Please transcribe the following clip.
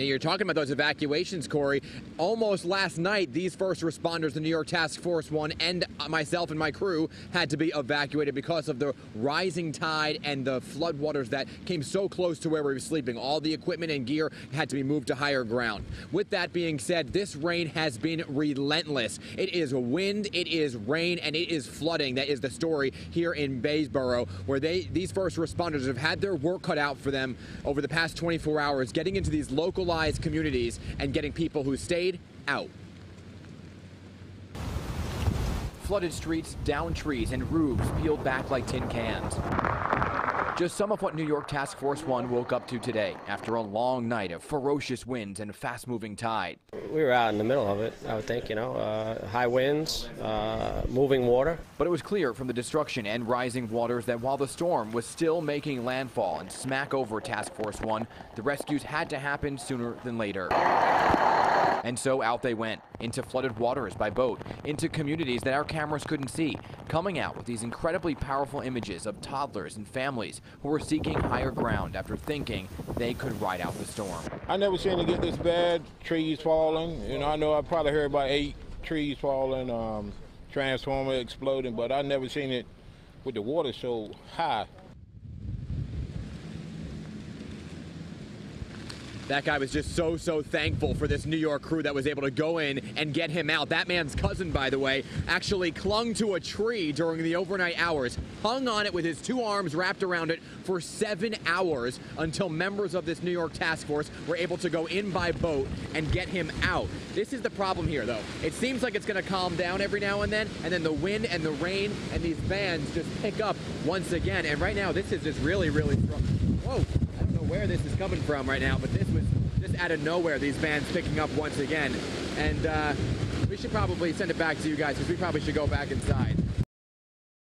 Now, you're talking about those evacuations, Corey. Almost last night, these first responders, the New York Task Force 1, and myself and my crew had to be evacuated because of the rising tide and the floodwaters that came so close to where we were sleeping. All the equipment and gear had to be moved to higher ground. With that being said, this rain has been relentless. It is wind, it is rain, and it is flooding. That is the story here in Baysboro, where these first responders have had their work cut out for them over the past 24 hours, getting into these localized communities and getting people who stayed out. Flooded streets, downed trees, and roofs peeled back like tin cans. Just some of what New York Task Force 1 woke up to today after a long night of ferocious winds and fast-moving tide. We were out in the middle of it, I would think, high winds, moving water. But it was clear from the destruction and rising waters that while the storm was still making landfall and smack over Task Force 1, the rescues had to happen sooner than later. And so out they went, into flooded waters by boat, into communities that our cameras couldn't see, coming out with these incredibly powerful images of toddlers and families who were seeking higher ground after thinking they could ride out the storm. I never seen it get this bad, trees falling. I know I probably heard about 8 trees falling, transformer exploding, but I never seen it with the water so high. That guy was just so thankful for this New York crew that was able to go in and get him out. That man's cousin, by the way, actually clung to a tree during the overnight hours, hung on it with his 2 arms wrapped around it for 7 hours until members of this New York task force were able to go in by boat and get him out. This is the problem here, though. It seems like it's going to calm down every now and then the wind and the rain and these bands just pick up once again. And right now, this is just really strong. Whoa. I don't know where this is coming from right now, but this was just out of nowhere, these bands picking up once again. And we should probably send it back to you guys because we probably should go back inside.